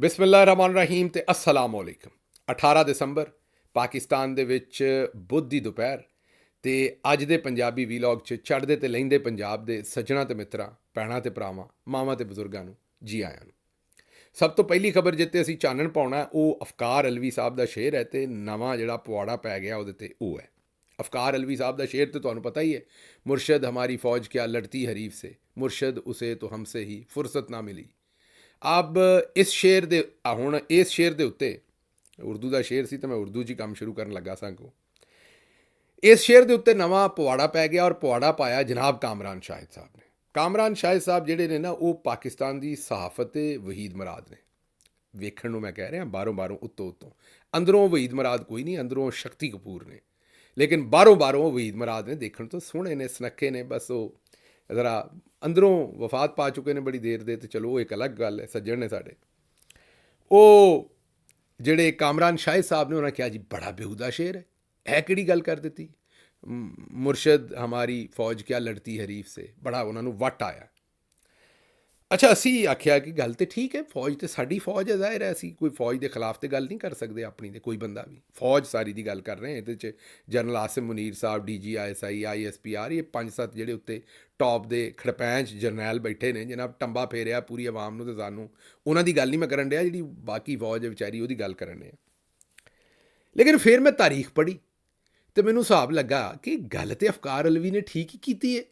ਬਿਸਮਿਲ੍ਲਾਹਿਰਰਹਿਮਾਨਿਰਰਹੀਮ ਤੇ अस्सलाम वालेकुम। 18 ਦਸੰਬਰ ਪਾਕਿਸਤਾਨ ਦੇ ਵਿੱਚ ਬੁੱਧ ਦੀ ਦੁਪਹਿਰ ਤੇ ਅੱਜ ਦੇ ਪੰਜਾਬੀ ਵੀਲੌਗ 'ਚ ਚੜ੍ਹਦੇ ਤੇ ਲਹਿੰਦੇ ਪੰਜਾਬ ਦੇ ਸੱਜਣਾ ਤੇ ਮਿੱਤਰਾਂ, ਭੈਣਾਂ ਤੇ ਭਰਾਵਾਂ, ਮਾਵਾਂ ਤੇ ਬਜ਼ੁਰਗਾਂ ਨੂੰ ਜੀ ਆਇਆਂ ਨੂੰ। ਸਭ ਤੋਂ ਪਹਿਲੀ ਖਬਰ ਜਿੱਤੇ ਅਸੀਂ ਚਾਨਣ ਪਾਉਣਾ ਉਹ ਅਫਕਾਰ ਅਲਵੀ ਸਾਹਿਬ ਦਾ ਸ਼ੇਰ ਹੈ ਤੇ ਨਵਾਂ ਜਿਹੜਾ ਪਵਾੜਾ ਪੈ ਗਿਆ ਉਹਦੇ ਤੇ ਉਹ ਹੈ। ਅਫਕਾਰ ਅਲਵੀ ਸਾਹਿਬ ਦਾ ਸ਼ੇਰ ਤੇ ਤੁਹਾਨੂੰ ਪਤਾ ਹੀ ਹੈ, ਮੁਰਸ਼ਦ ਹਮਾਰੀ ਫੌਜ ਕਿਆ ਲੜਤੀ ਹਰੀਫ ਸੇ, ਮੁਰਸ਼ਦ ਉਸੇ तो हमसे ही फुर्सत ना मिली। ਅਬ ਇਸ ਸ਼ੇਰ ਦੇ ਉੱਤੇ ਉਰਦੂ ਦਾ ਸ਼ੇਰ ਸੀ ਤਾਂ ਮੈਂ ਉਰਦੂ 'ਚ ਹੀ ਕੰਮ ਸ਼ੁਰੂ ਕਰਨ ਲੱਗਾ ਸਾਂ ਕੋ। ਇਸ ਸ਼ੇਰ ਦੇ ਉੱਤੇ ਨਵਾਂ ਪਵਾੜਾ ਪੈ ਗਿਆ ਔਰ ਪਵਾੜਾ ਪਾਇਆ ਜਨਾਬ ਕਾਮਰਾਨ ਸ਼ਾਹਿਦ ਸਾਹਿਬ ਨੇ। ਕਾਮਰਾਨ ਸ਼ਾਹਿਦ ਸਾਹਿਬ ਜਿਹੜੇ ਨੇ ਨਾ ਉਹ ਪਾਕਿਸਤਾਨ ਦੀ ਸਹਾਫਤ ਦੇ ਵਹੀਦ ਮਰਾਦ ਨੇ। ਵੇਖਣ ਨੂੰ ਮੈਂ ਕਹਿ ਰਿਹਾ ਬਾਹਰੋਂ ਉੱਤੋਂ ਅੰਦਰੋਂ ਵਹੀਦ ਮਰਾਦ ਕੋਈ ਨਹੀਂ, ਅੰਦਰੋਂ ਸ਼ਕਤੀ ਕਪੂਰ ਨੇ, ਲੇਕਿਨ ਬਾਹਰੋਂ ਵਹੀਦ ਮਰਾਦ ਨੇ। ਦੇਖਣ ਤੋਂ ਸੋਹਣੇ ਨੇ, ਸੁਨੱਖੇ ਨੇ, ਬਸ ਉਹ ਜ਼ਰਾ ਅੰਦਰੋਂ ਵਫਾਤ ਪਾ ਚੁੱਕੇ ਨੇ ਬੜੀ ਦੇਰ ਦੇ। ਤੇ ਚਲੋ ਉਹ ਇੱਕ ਅਲੱਗ ਗੱਲ ਹੈ, ਸੱਜਣ ਨੇ ਸਾਡੇ। ਉਹ ਜਿਹੜੇ ਕਾਮਰਾਨ ਸ਼ਾਹਿਦ ਸਾਹਿਬ ਨੇ ਉਹਨਾਂ ਕਿਹਾ ਜੀ ਬੜਾ ਬੇਹੂਦਾ ਸ਼ੇਰ ਹੈ, ਇਹ ਕਿਹੜੀ ਗੱਲ ਕਰ ਦਿੱਤੀ, ਮੁਰਸ਼ਦ ਹਮਾਰੀ ਫੌਜ ਕਿਆ ਲੜਤੀ ਹਰੀਫ ਸੇ, ਬੜਾ ਉਹਨਾਂ ਨੂੰ ਵੱਟ ਆਇਆ। ਅੱਛਾ, ਅਸੀਂ ਆਖਿਆ ਕਿ ਗੱਲ ਤੇ ਠੀਕ ਹੈ, ਫੌਜ ਤੇ ਸਾਡੀ ਫੌਜ ਹੈ, ਜ਼ਾਹਿਰ ਹੈ ਅਸੀਂ ਕੋਈ ਫੌਜ ਦੇ ਖਿਲਾਫ ਤੇ ਗੱਲ ਨਹੀਂ ਕਰ ਸਕਦੇ ਆਪਣੀ, ਤੇ ਕੋਈ ਬੰਦਾ ਵੀ ਫੌਜ ਸਾਰੀ ਦੀ ਗੱਲ ਕਰ ਰਹੇ ਹਾਂ। ਇਹਦੇ 'ਚ ਜਨਰਲ ਆਸਿਮ ਮੁਨੀਰ ਸਾਹਿਬ, DGISI, ISPR, ਇਹ 5-7 ਜਿਹੜੇ ਉੱਤੇ ਟੌਪ ਦੇ ਖੜਪੈਂਚ ਜਰਨੈਲ ਬੈਠੇ ਨੇ ਜਿਨ੍ਹਾਂ ਟੰਬਾ ਫੇਰਿਆ ਪੂਰੀ ਆਵਾਮ ਨੂੰ ਤੇ ਸਾਨੂੰ, ਉਹਨਾਂ ਦੀ ਗੱਲ ਨਹੀਂ ਮੈਂ ਕਰਨ ਡਿਆ, ਜਿਹੜੀ ਬਾਕੀ ਫੌਜ ਹੈ ਵਿਚਾਰੀ ਉਹਦੀ ਗੱਲ ਕਰਨ ਡਿਆ। ਲੇਕਿਨ ਫਿਰ ਮੈਂ ਤਾਰੀਖ ਪੜ੍ਹੀ ਤੇ ਮੈਨੂੰ ਹਿਸਾਬ ਲੱਗਾ ਕਿ ਗੱਲ ਤੇ ਅਫਕਾਰ ਅਲਵੀ ਨੇ ਠੀਕ ਹੀ ਕੀਤੀ ਹੈ।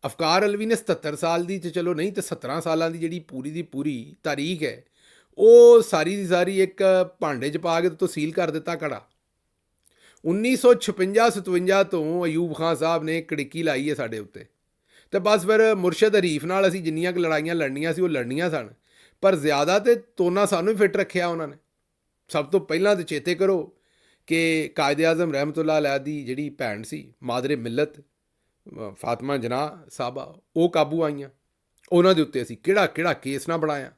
ਅਫਕਾਰ ਅਲਵੀ ਨੇ 77 ਸਾਲ ਦੀ, ਤੇ ਚਲੋ ਨਹੀਂ ਤੇ 17 ਸਾਲਾਂ ਦੀ ਜਿਹੜੀ ਪੂਰੀ ਦੀ ਪੂਰੀ ਤਾਰੀਖ ਹੈ ਉਹ ਸਾਰੀ ਦੀ ਸਾਰੀ ਇੱਕ ਭਾਂਡੇ 'ਚ ਪਾ ਕੇ ਤਸੀਲ ਕਰ ਦਿੱਤਾ ਘੜਾ। 1956-57 ਤੋਂ ਅਯੂਬ ਖਾਨ ਸਾਹਿਬ ਨੇ ਕੜਿੱਕੀ ਲਾਈ ਹੈ ਸਾਡੇ ਉੱਤੇ, ਤੇ ਬਸ ਫਿਰ ਮੁਰਸ਼ਦ ਹਰੀਫ ਨਾਲ ਅਸੀਂ ਜਿੰਨੀਆਂ ਕੁ ਲੜਾਈਆਂ ਲੜਨੀਆਂ ਸੀ ਉਹ ਲੜਨੀਆਂ ਸਨ, ਪਰ ਜ਼ਿਆਦਾ ਤੇ ਤੋਨਾ ਸਾਨੂੰ ਹੀ ਫਿੱਟ ਰੱਖਿਆ ਉਹਨਾਂ ਨੇ। ਸਭ ਤੋਂ ਪਹਿਲਾਂ ਤਾਂ ਚੇਤੇ ਕਰੋ ਕਿ ਕਾਇਦੇ ਆਜ਼ਮ ਰਹਿਮਤੁल्लाह ਅਲੈਹ ਦੀ ਜਿਹੜੀ ਭੈਣ ਸੀ ਮਾਦਰੇ ਮਿਲਤ ਫਾਤਮਾ ਜਨਾਹ ਸਾਹਿਬਾ, ਉਹ ਕਾਬੂ ਆਈਆਂ। ਉਹਨਾਂ ਦੇ ਉੱਤੇ ਅਸੀਂ ਕਿਹੜਾ ਕੇਸ ਨਾ ਬਣਾਇਆ।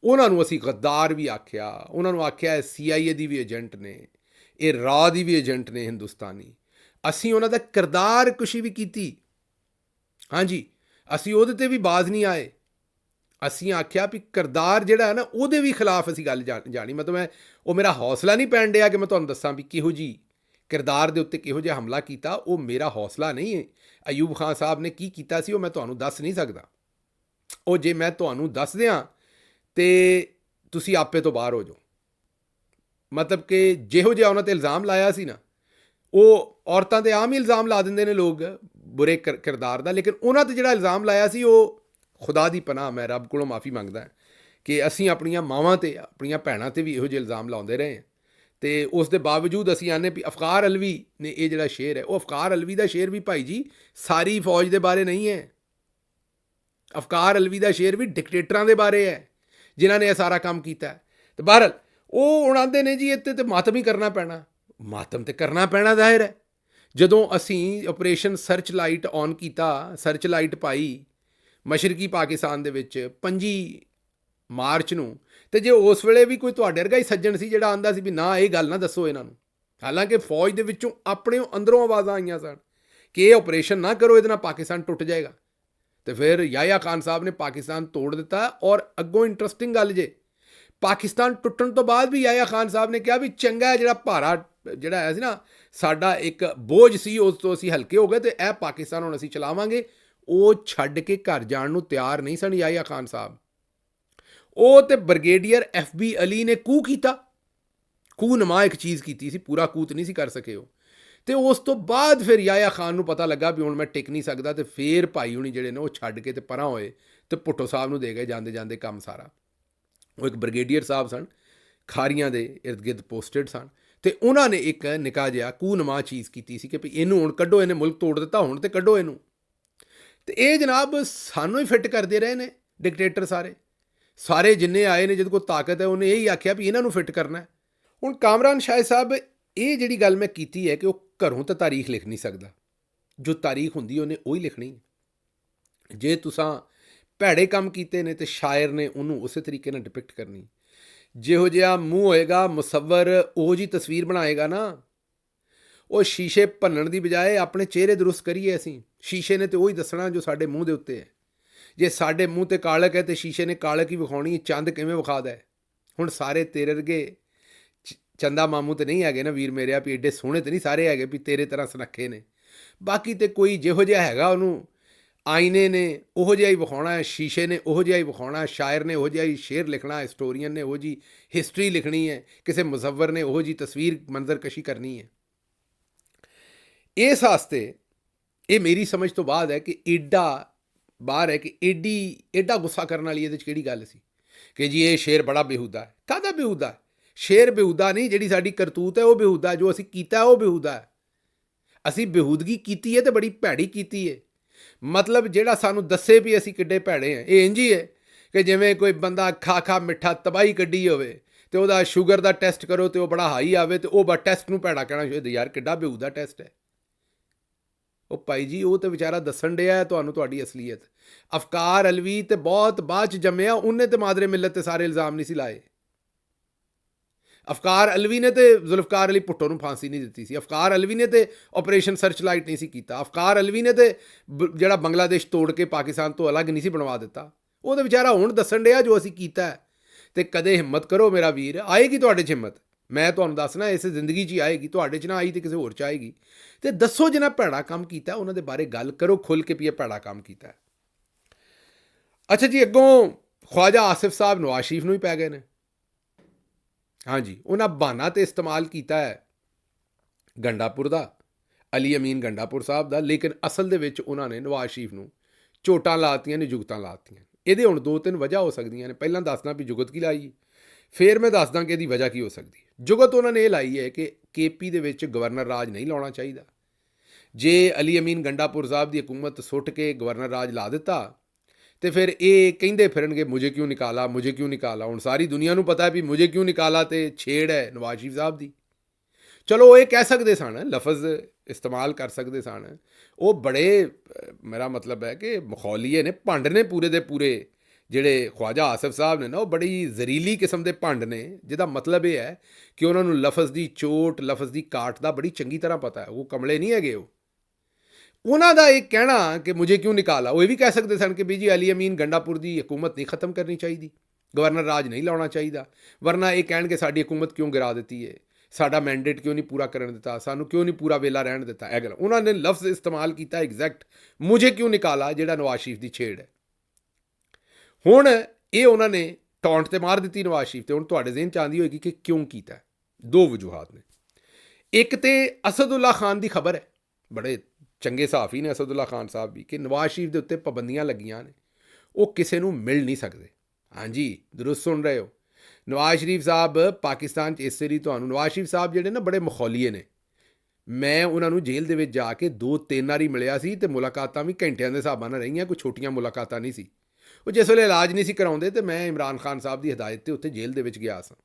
ਉਹਨਾਂ ਨੂੰ ਅਸੀਂ ਗੱਦਾਰ ਵੀ ਆਖਿਆ, ਉਹਨਾਂ ਨੂੰ ਆਖਿਆ CIA ਦੀ ਵੀ ਏਜੰਟ ਨੇ, ਇਹ ਰਾਹ ਦੀ ਵੀ ਏਜੰਟ ਨੇ ਹਿੰਦੁਸਤਾਨੀ। ਅਸੀਂ ਉਹਨਾਂ ਦਾ ਕਿਰਦਾਰ ਕੁਸ਼ੀ ਵੀ ਕੀਤੀ, ਹਾਂਜੀ, ਅਸੀਂ ਉਹਦੇ 'ਤੇ ਵੀ ਬਾਜ਼ ਨਹੀਂ ਆਏ। ਅਸੀਂ ਆਖਿਆ ਵੀ ਕਿਰਦਾਰ ਜਿਹੜਾ ਹੈ ਨਾ ਉਹਦੇ ਵੀ ਖਿਲਾਫ ਅਸੀਂ ਗੱਲ ਜਾਣੀ। ਮਤਲਬ ਉਹ ਮੇਰਾ ਹੌਸਲਾ ਨਹੀਂ ਪੈਣ ਡਿਆ ਕਿ ਮੈਂ ਤੁਹਾਨੂੰ ਦੱਸਾਂ ਵੀ ਕਿਹੋ ਜਿਹੀ ਕਿਰਦਾਰ ਦੇ ਉੱਤੇ ਕਿਹੋ ਜਿਹਾ ਹਮਲਾ ਕੀਤਾ, ਉਹ ਮੇਰਾ ਹੌਸਲਾ ਨਹੀਂ ਹੈ। ਅਯੂਬ ਖਾਨ ਸਾਹਿਬ ਨੇ ਕੀ ਕੀਤਾ ਸੀ ਉਹ ਮੈਂ ਤੁਹਾਨੂੰ ਦੱਸ ਨਹੀਂ ਸਕਦਾ। ਉਹ ਜੇ ਮੈਂ ਤੁਹਾਨੂੰ ਦੱਸ ਦਿਆਂ ਤੇ ਤੁਸੀਂ ਆਪੇ ਤੋਂ ਬਾਹਰ ਹੋ ਜਾਓ। ਮਤਲਬ ਕਿ ਜਿਹੋ ਜਿਹਾ ਉਹਨਾਂ 'ਤੇ ਇਲਜ਼ਾਮ ਲਾਇਆ ਸੀ ਨਾ, ਉਹ ਔਰਤਾਂ 'ਤੇ ਆਮ ਹੀ ਇਲਜ਼ਾਮ ਲਾ ਦਿੰਦੇ ਨੇ ਲੋਕ ਬੁਰੇ ਕਿਰਦਾਰ ਦਾ, ਲੇਕਿਨ ਉਹਨਾਂ 'ਤੇ ਜਿਹੜਾ ਇਲਜ਼ਾਮ ਲਾਇਆ ਸੀ ਉਹ ਖੁਦਾ ਦੀ ਪਨਾਹ, ਮੈਂ ਰੱਬ ਕੋਲੋਂ ਮਾਫੀ ਮੰਗਦਾ ਕਿ ਅਸੀਂ ਆਪਣੀਆਂ ਮਾਵਾਂ 'ਤੇ, ਆਪਣੀਆਂ ਭੈਣਾਂ 'ਤੇ ਵੀ ਇਹੋ ਜਿਹੇ ਇਲਜ਼ਾਮ ਲਾਉਂਦੇ ਰਹੇ ਹਾਂ। ਤੇ ਉਸ ਦੇ ਬਾਵਜੂਦ ਅਸੀਂ ਆਨੇ ਵੀ ਅਫਕਾਰ ਅਲਵੀ ਨੇ ਇਹ ਜਿਹੜਾ ਸ਼ੇਰ ਹੈ, ਉਹ ਅਫਕਾਰ ਅਲਵੀ ਦਾ ਸ਼ੇਰ ਵੀ ਭਾਈ ਜੀ ਸਾਰੀ ਫੌਜ ਦੇ ਬਾਰੇ ਨਹੀਂ ਹੈ। ਅਫਕਾਰ ਅਲਵੀ ਦਾ ਸ਼ੇਰ ਵੀ ਡਿਕਟੇਟਰਾਂ ਦੇ ਬਾਰੇ ਹੈ ਜਿਨ੍ਹਾਂ ਨੇ ਇਹ ਸਾਰਾ ਕੰਮ ਕੀਤਾ। ਤੇ ਬਹਰਹਾਲ ਉਹ ਹੁਣ ਆਉਂਦੇ ਨੇ ਜੀ ਇੱਥੇ ਤੇ ਮਾਤਮ ਹੀ ਕਰਨਾ ਪੈਣਾ। ਮਾਤਮ ਤੇ ਕਰਨਾ ਪੈਣਾ ਜ਼ਾਹਿਰ ਹੈ। ਜਦੋਂ ਅਸੀਂ ਆਪਰੇਸ਼ਨ ਸਰਚ ਲਾਈਟ ਔਨ ਕੀਤਾ, ਸਰਚ ਲਾਈਟ ਪਾਈ ਮਸ਼ਰਕੀ ਪਾਕਿਸਤਾਨ ਦੇ ਵਿੱਚ 25 ਮਾਰਚ ਨੂੰ, ਤੇ ਜੇ ਉਸ ਵੇਲੇ ਵੀ ਕੋਈ ਤੁਹਾਡੇ ਵਰਗਾ ਹੀ ਸੱਜਣ ਸੀ ਜਿਹੜਾ ਆਂਦਾ ਸੀ ਵੀ ਨਾ ਇਹ ਗੱਲ ਨਾ ਦੱਸੋ ਇਹਨਾਂ ਨੂੰ, ਹਾਲਾਂਕਿ ਫੌਜ ਦੇ ਵਿੱਚੋਂ ਆਪਣੇ ਅੰਦਰੋਂ ਆਵਾਜ਼ਾਂ ਆਈਆਂ ਸਨ ਕਿ ਇਹ ਆਪਰੇਸ਼ਨ ਨਾ ਕਰੋ, ਇਹਦੇ ਨਾਲ ਪਾਕਿਸਤਾਨ ਟੁੱਟ ਜਾਏਗਾ। ਤੇ ਫਿਰ ਯਾਹਿਆ ਖਾਨ ਸਾਹਿਬ ਨੇ ਪਾਕਿਸਤਾਨ ਤੋੜ ਦਿੱਤਾ। ਔਰ ਅੱਗੋਂ ਇੰਟਰਸਟਿੰਗ ਗੱਲ ਜੇ, ਪਾਕਿਸਤਾਨ ਟੁੱਟਣ ਤੋਂ ਬਾਅਦ ਵੀ ਯਾਹਿਆ ਖਾਨ ਸਾਹਿਬ ਨੇ ਕਿਹਾ ਵੀ ਚੰਗਾ ਹੈ, ਜਿਹੜਾ ਭਾਰਾ ਜਿਹੜਾ ਆਇਆ ਸੀ ਨਾ ਸਾਡਾ ਇੱਕ ਬੋਝ ਸੀ ਉਸ ਤੋਂ ਅਸੀਂ ਹਲਕੇ ਹੋ ਗਏ ਤੇ ਇਹ ਪਾਕਿਸਤਾਨ ਹੁਣ ਅਸੀਂ ਚਲਾਵਾਂਗੇ। ਉਹ ਛੱਡ ਕੇ ਘਰ ਜਾਣ ਨੂੰ ਤਿਆਰ ਨਹੀਂ ਸਨ ਯਾਹਿਆ ਖਾਨ ਸਾਹਿਬ। ਉਹ ਤੇ ਬ੍ਰਿਗੇਡੀਅਰ FB ਅਲੀ ਨੇ ਕੂ ਕੀਤਾ, ਕੂ ਨਮਾ ਇੱਕ ਚੀਜ਼ ਕੀਤੀ ਸੀ, ਪੂਰਾ ਕੂਤ ਨਹੀਂ ਸੀ ਕਰ ਸਕੇ ਉਹ। ਤੇ ਉਸ ਤੋਂ ਬਾਅਦ ਫਿਰ ਯਾਹਿਆ ਖਾਨ ਨੂੰ ਪਤਾ ਲੱਗਾ ਵੀ ਹੁਣ ਮੈਂ ਟਿਕ ਨਹੀਂ ਸਕਦਾ, ਤੇ ਫਿਰ ਭਾਈ ਹੁਣੀ ਜਿਹੜੇ ਨੇ ਉਹ ਛੱਡ ਕੇ ਤੇ ਪਰਾਂ ਹੋਏ ਤੇ ਭੁੱਟੋ ਸਾਹਿਬ ਨੂੰ ਦੇ ਗਏ ਜਾਂਦੇ ਜਾਂਦੇ ਕੰਮ ਸਾਰਾ। ਉਹ ਇੱਕ ਬ੍ਰਿਗੇਡੀਅਰ ਸਾਹਿਬ ਸਨ, ਖਾਰੀਆਂ ਦੇ ਇਰਦ ਗਿਰਦ ਪੋਸਟਡ ਸਨ, ਤੇ ਉਹਨਾਂ ਨੇ ਇੱਕ ਨਿੱਕਾ ਜਿਹਾ ਕੂ ਨਮਾ ਚੀਜ਼ ਕੀਤੀ ਸੀ ਕਿ ਵੀ ਇਹਨੂੰ ਹੁਣ ਕੱਢੋ, ਇਹਨੇ ਮੁਲਕ ਤੋੜ ਦਿੱਤਾ, ਹੁਣ ਤੇ ਕੱਢੋ ਇਹਨੂੰ। ਤੇ ਇਹ ਜਨਾਬ ਸਾਨੂੰ ਹੀ ਫਿੱਟ ਕਰਦੇ ਰਹੇ ਨੇ ਡਿਕਟੇਟਰ ਸਾਰੇ ਜਿੰਨੇ ਆਏ ਨੇ, ਜਿਹਦੇ ਕੋਲ ਤਾਕਤ ਹੈ ਉਹਨੇ ਇਹੀ ਆਖਿਆ ਵੀ ਇਹਨਾਂ ਨੂੰ ਫਿੱਟ ਕਰਨਾ। ਹੁਣ ਕਾਮਰਾਨ ਸ਼ਾਹਿਦ ਸਾਹਿਬ, ਇਹ ਜਿਹੜੀ ਗੱਲ ਮੈਂ ਕੀਤੀ ਹੈ ਕਿ ਉਹ ਘਰੋਂ ਤਾਂ ਤਾਰੀਖ ਲਿਖ ਨਹੀਂ ਸਕਦਾ, ਜੋ ਤਾਰੀਖ ਹੁੰਦੀ ਉਹਨੇ ਉਹੀ ਲਿਖਣੀ। ਜੇ ਤੁਸੀਂ ਭੈੜੇ ਕੰਮ ਕੀਤੇ ਨੇ ਤੇ ਸ਼ਾਇਰ ਨੇ ਉਹਨੂੰ ਉਸੇ ਤਰੀਕੇ ਨਾਲ ਡਿਪਿਕਟ ਕਰਨੀ। ਜਿਹੋ ਜਿਹਾ ਮੂੰਹ ਹੋਏਗਾ ਮੁਸੱਵਰ ਉਹੋ ਜਿਹੀ ਤਸਵੀਰ ਬਣਾਏਗਾ ਨਾ। ਉਹ ਸ਼ੀਸ਼ੇ ਭੰਨਣ ਦੀ ਬਜਾਏ ਆਪਣੇ ਚਿਹਰੇ ਦਰੁਸਤ ਕਰੀਏ ਅਸੀਂ। ਸ਼ੀਸ਼ੇ ਨੇ ਤੇ ਉਹੀ ਦੱਸਣਾ ਜੋ ਸਾਡੇ ਮੂੰਹ ਦੇ ਉੱਤੇ ਹੈ। ਜੇ ਸਾਡੇ ਮੂੰਹ ਤੇ ਕਾਲਕ ਹੈ ਤੇ ਸ਼ੀਸ਼ੇ ਨੇ ਕਾਲਕ ਹੀ ਵਿਖਾਉਣੀ, ਚੰਦ ਕਿਵੇਂ ਵਿਖਾਦਾ ਹੈ। ਹੁਣ ਸਾਰੇ ਤੇਰੇ ਵਰਗੇ ਚੰਦਾ ਮਾਮੂ ਤੇ ਨਹੀਂ ਹੈਗੇ ਨਾ ਵੀਰ ਮੇਰਿਆ, ਵੀ ਏਡੇ ਸੋਹਣੇ ਤੇ ਨਹੀਂ ਸਾਰੇ ਹੈਗੇ ਵੀ ਤੇਰੇ ਤਰ੍ਹਾਂ ਸੁਨੱਖੇ ਨੇ। ਬਾਕੀ ਤੇ ਕੋਈ ਜਿਹੋ ਜਿਹਾ ਹੈਗਾ ਉਹਨੂੰ ਆਈਨੇ ਨੇ ਉਹੋ ਜਿਹਾ ਹੀ ਵਿਖਾਉਣਾ ਹੈ, ਸ਼ੀਸ਼ੇ ਨੇ ਉਹੋ ਜਿਹਾ ਹੀ ਵਿਖਾਉਣਾ ਹੈ, ਸ਼ਾਇਰ ਨੇ ਉਹੋ ਜਿਹਾ ਹੀ ਸ਼ੇਰ ਲਿਖਣਾ, ਹਿਸਟੋਰੀਅਨ ਨੇ ਉਹੋ ਜਿਹੀ ਹਿਸਟਰੀ ਲਿਖਣੀ ਹੈ, ਕਿਸੇ ਮੁਸੱਵਰ ਨੇ ਉਹੋ ਜਿਹੀ ਤਸਵੀਰ ਮੰਜ਼ਰਕਸ਼ੀ ਕਰਨੀ ਹੈ। ਇਸ ਵਾਸਤੇ ਇਹ ਮੇਰੀ ਸਮਝ ਤੋਂ ਬਾਅਦ ਹੈ ਕਿ ਏਡਾ ਬਾਹਰ ਹੈ ਕਿ ਏਡਾ ਗੁੱਸਾ ਕਰਨ ਵਾਲੀ ਇਹਦੇ 'ਚ ਕਿਹੜੀ ਗੱਲ ਸੀ ਕਿ ਜੀ ਇਹ ਸ਼ੇਰ ਬੜਾ ਬੇਹੂਦਾ ਹੈ। ਕਾਹਦਾ ਬੇਹੂਦਾ? ਸ਼ੇਰ ਬੇਹੂਦਾ ਨਹੀਂ, ਜਿਹੜੀ ਸਾਡੀ ਕਰਤੂਤ ਹੈ ਉਹ ਬੇਹੂਦਾ, ਜੋ ਅਸੀਂ ਕੀਤਾ ਉਹ ਬੇਹੂਦਾ ਹੈ। ਅਸੀਂ ਬੇਹੂਦਗੀ ਕੀਤੀ ਹੈ ਤੇ ਬੜੀ ਭੈੜੀ ਕੀਤੀ ਹੈ। ਮਤਲਬ ਜਿਹੜਾ ਸਾਨੂੰ ਦੱਸੇ ਵੀ ਅਸੀਂ ਕਿੱਡੇ ਭੈੜੇ ਹਾਂ, ਇਹ ਇੰਝ ਹੀ ਹੈ ਕਿ ਜਿਵੇਂ ਕੋਈ ਬੰਦਾ ਖਾ ਮਿੱਠਾ ਤਬਾਹੀ ਕੱਢੀ ਹੋਵੇ ਤੇ ਉਹਦਾ ਸ਼ੂਗਰ ਦਾ ਟੈਸਟ ਕਰੋ ਤੇ ਉਹ ਬੜਾ ਹਾਈ ਆਵੇ ਤੇ ਉਹ ਬਸ ਟੈਸਟ ਨੂੰ ਭੈੜਾ ਕਹਿਣਾ ਸ਼ੁਰੂ, ਯਾਰ ਕਿੱਡਾ ਬੇਹੂਦਾ ਟੈਸਟ ਹੈ। ਉਹ ਭਾਈ ਜੀ ਉਹ ਤੇ ਵਿਚਾਰਾ ਦੱਸਣ ਡਿਆ ਹੈ ਤੁਹਾਨੂੰ ਤੁਹਾਡੀ ਅਸਲੀਅਤ। ਅਫਕਾਰ ਅਲਵੀ ਤੇ ਬਹੁਤ ਬਾਅਦ 'ਚ ਜੰਮਿਆ, ਉਹਨੇ ਤੇ ਮਾਦਰੇ ਮਿਲਤ ਤੇ ਸਾਰੇ ਇਲਜ਼ਾਮ ਨਹੀਂ ਸੀ ਲਾਏ। ਅਫਕਾਰ ਅਲਵੀ ਨੇ ਤੇ ਜ਼ੁਲਫਕਾਰ ਅਲੀ ਭੁੱਟੋ ਨੂੰ ਫਾਂਸੀ ਨਹੀਂ ਦਿੱਤੀ ਸੀ। ਅਫਕਾਰ ਅਲਵੀ ਨੇ ਤੇ ਆਪਰੇਸ਼ਨ ਸਰਚ ਲਾਈਟ ਨਹੀਂ ਸੀ ਕੀਤਾ। ਅਫਕਾਰ ਅਲਵੀ ਨੇ ਤੇ ਜਿਹੜਾ ਬੰਗਲਾਦੇਸ਼ ਤੋੜ ਕੇ ਪਾਕਿਸਤਾਨ ਤੋਂ ਅਲੱਗ ਨਹੀਂ ਸੀ ਬਣਵਾ ਦਿੱਤਾ। ਉਹ ਤੇ ਵਿਚਾਰਾ ਹੁਣ ਦੱਸਣ ਡਿਆ ਜੋ ਅਸੀਂ ਕੀਤਾ ਹੈ। ਤੇ ਕਦੇ ਹਿੰਮਤ ਕਰੋ ਮੇਰਾ ਵੀਰ, ਆਏਗੀ ਤੁਹਾਡੇ 'ਚ ਹਿੰਮਤ। ਮੈਂ ਤੁਹਾਨੂੰ ਦੱਸਣਾ ਇਸ ਜ਼ਿੰਦਗੀ 'ਚ ਹੀ ਆਏਗੀ, ਤੁਹਾਡੇ 'ਚ ਨਾ ਆਈ ਤੇ ਕਿਸੇ ਹੋਰ 'ਚ ਆਏਗੀ। ਤੇ ਦੱਸੋ ਜਿਹਨਾਂ ਭੈੜਾ ਕੰਮ ਕੀਤਾ ਉਹਨਾਂ ਦੇ ਬਾਰੇ ਗੱਲ ਕਰੋ ਖੁੱਲ੍ਹ ਕੇ ਵੀ ਇਹ ਭੈੜਾ ਕੰਮ ਕੀਤਾ। ਅੱਛਾ ਜੀ, ਅੱਗੋਂ ਖਵਾਜਾ ਆਸਿਫ ਸਾਹਿਬ ਨਵਾਜ਼ ਸ਼ਰੀਫ ਨੂੰ ਹੀ ਪੈ ਗਏ ਨੇ। ਹਾਂਜੀ, ਉਹਨਾਂ ਬਹਾਨਾ ਤੇ ਇਸਤੇਮਾਲ ਕੀਤਾ ਹੈ ਗੰਡਾਪੁਰ ਦਾ, ਅਲੀ ਅਮੀਨ ਗੰਡਾਪੁਰ ਸਾਹਿਬ ਦਾ, ਲੇਕਿਨ ਅਸਲ ਦੇ ਵਿੱਚ ਉਹਨਾਂ ਨੇ ਨਵਾਜ਼ ਸ਼ਰੀਫ ਨੂੰ ਚੋਟਾਂ ਲਾਤੀਆਂ ਨੇ, ਜੁਗਤਾਂ ਲਾਤੀਆਂ। ਇਹਦੇ ਹੁਣ 2-3 ਵਜ੍ਹਾ ਹੋ ਸਕਦੀਆਂ ਨੇ। ਪਹਿਲਾਂ ਦੱਸਦਾ ਵੀ ਜੁਗਤ ਕੀ ਲਾਈ, ਫਿਰ ਮੈਂ ਦੱਸਦਾ ਕਿ ਇਹਦੀ ਵਜ੍ਹਾ ਕੀ ਹੋ ਸਕਦੀ ਹੈ। ਜੁਗਤ ਉਹਨਾਂ ਨੇ ਇਹ ਲਾਈ ਹੈ ਕਿ KP ਦੇ ਵਿੱਚ ਗਵਰਨਰ ਰਾਜ ਨਹੀਂ ਲਾਉਣਾ ਚਾਹੀਦਾ। ਜੇ ਅਲੀ ਅਮੀਨ ਗੰਡਾਪੁਰ ਸਾਹਿਬ ਦੀ ਹਕੂਮਤ ਸੁੱਟ ਕੇ ਗਵਰਨਰ ਰਾਜ ਲਾ ਦਿੱਤਾ ਤੇ ਫਿਰ ਇਹ ਕਹਿੰਦੇ ਫਿਰਨਗੇ ਮੁਝੇ ਕਿਉਂ ਨਿਕਾਲਾ, ਮੁਝੇ ਕਿਉਂ ਨਿਕਾਲਾ। ਹੁਣ ਸਾਰੀ ਦੁਨੀਆ ਨੂੰ ਪਤਾ ਵੀ ਮੁਝੇ ਕਿਉਂ ਨਿਕਾਲਾ ਤੇ ਛੇੜ ਹੈ ਨਵਾਜ਼ ਸ਼ਰੀਫ ਸਾਹਿਬ ਦੀ। ਚਲੋ ਉਹ ਇਹ ਕਹਿ ਸਕਦੇ ਸਨ, ਲਫ਼ਜ਼ ਇਸਤੇਮਾਲ ਕਰ ਸਕਦੇ ਸਨ। ਉਹ ਬੜੇ, ਮੇਰਾ ਮਤਲਬ ਹੈ ਕਿ ਮਖੌਲੀਏ ਨੇ, ਭੰਡ ਨੇ ਪੂਰੇ ਦੇ ਪੂਰੇ। ਜਿਹੜੇ ਖਵਾਜਾ ਆਸਿਫ ਸਾਹਿਬ ਨੇ ਨਾ, ਉਹ ਬੜੀ ਜ਼ਰੀਲੀ ਕਿਸਮ ਦੇ ਭੰਡ ਨੇ, ਜਿਹਦਾ ਮਤਲਬ ਇਹ ਹੈ ਕਿ ਉਹਨਾਂ ਨੂੰ ਲਫ਼ਜ਼ ਦੀ ਚੋਟ, ਲਫ਼ਜ਼ ਦੀ ਕਾਟ ਦਾ ਬੜੀ ਚੰਗੀ ਤਰ੍ਹਾਂ ਪਤਾ ਹੈ। ਉਹ ਕਮਲੇ ਨਹੀਂ ਹੈਗੇ। ਉਹਨਾਂ ਦਾ ਇਹ ਕਹਿਣਾ ਕਿ ਮੁਝੇ ਕਿਉਂ ਨਿਕਾਲਾ, ਉਹ ਇਹ ਵੀ ਕਹਿ ਸਕਦੇ ਸਨ ਕਿ ਵੀ ਜੀ ਅਲੀ ਅਮੀਨ ਗੰਡਾਪੁਰ ਦੀ ਹਕੂਮਤ ਨਹੀਂ ਖ਼ਤਮ ਕਰਨੀ ਚਾਹੀਦੀ, ਗਵਰਨਰ ਰਾਜ ਨਹੀਂ ਲਾਉਣਾ ਚਾਹੀਦਾ। ਵਰਨਾ ਇਹ ਕਹਿਣਗੇ ਸਾਡੀ ਹਕੂਮਤ ਕਿਉਂ ਗਿਰਾ ਦਿੱਤੀ ਹੈ, ਸਾਡਾ ਮੈਂਡੇਟ ਕਿਉਂ ਨਹੀਂ ਪੂਰਾ ਕਰਨ ਦਿੱਤਾ, ਸਾਨੂੰ ਕਿਉਂ ਨਹੀਂ ਪੂਰਾ ਵੇਲਾ ਰਹਿਣ ਦਿੱਤਾ। ਇਹ ਗੱਲ ਉਹਨਾਂ ਨੇ ਲਫ਼ਜ਼ ਇਸਤੇਮਾਲ ਕੀਤਾ ਐਗਜ਼ੈਕਟ, ਮੁਝੇ ਕਿਉਂ ਨਿਕਾਲਾ, ਜਿਹੜਾ ਨਵਾਜ਼ ਸ਼ਰੀਫ ਦੀ ਛੇੜ ਹੈ। ਹੁਣ ਇਹ ਉਹਨਾਂ ਨੇ ਟੌਂਟ ਤੇ ਮਾਰ ਦਿੱਤੀ ਨਵਾਜ਼ ਸ਼ਰੀਫ ਤੇ। ਹੁਣ ਤੁਹਾਡੇ ਜ਼ਿਹਨ 'ਚ ਆਉਂਦੀ ਹੋਏਗੀ ਕਿ ਕਿਉਂ ਕੀਤਾ। 2 ਵਜੂਹਾਤ ਨੇ। ਇੱਕ ਤੇ ਅਸਦੁੱਲਾ ਖਾਨ ਦੀ ਖਬਰ ਹੈ, ਬੜੇ ਚੰਗੇ ਸਹਾਫੀ ਨੇ ਅਸਦੁੱਲਾ ਖਾਨ ਸਾਹਿਬ ਵੀ, ਕਿ ਨਵਾਜ਼ ਸ਼ਰੀਫ ਦੇ ਉੱਤੇ ਪਾਬੰਦੀਆਂ ਲੱਗੀਆਂ ਨੇ, ਉਹ ਕਿਸੇ ਨੂੰ ਮਿਲ ਨਹੀਂ ਸਕਦੇ। ਹਾਂਜੀ, ਦਰੁਸਤ ਸੁਣ ਰਹੇ ਹੋ। ਨਵਾਜ਼ ਸ਼ਰੀਫ ਸਾਹਿਬ ਪਾਕਿਸਤਾਨ 'ਚ ਇਸ ਲਈ ਤੁਹਾਨੂੰ, ਨਵਾਜ਼ ਸ਼ਰੀਫ ਸਾਹਿਬ ਜਿਹੜੇ ਨਾ ਬੜੇ ਮਖੌਲੀਏ ਨੇ। ਮੈਂ ਉਹਨਾਂ ਨੂੰ ਜੇਲ੍ਹ ਦੇ ਵਿੱਚ ਜਾ ਕੇ 2-3 ਵਾਰੀ ਮਿਲਿਆ ਸੀ ਤੇ ਮੁਲਾਕਾਤਾਂ ਵੀ ਘੰਟਿਆਂ ਦੇ ਹਿਸਾਬਾਂ ਨਾਲ ਰਹੀਆਂ, ਕੋਈ ਛੋਟੀਆਂ ਮੁਲਾਕਾਤਾਂ ਨਹੀਂ ਸੀ। ਉਹ ਜਿਸ ਵੇਲੇ ਇਲਾਜ ਨਹੀਂ ਸੀ ਕਰਾਉਂਦੇ ਤੇ ਮੈਂ ਇਮਰਾਨ ਖਾਨ ਸਾਹਿਬ ਦੀ ਹਦਾਇਤ 'ਤੇ ਉੱਥੇ ਜੇਲ੍ਹ ਦੇ ਵਿੱਚ ਗਿਆ ਸਾਂ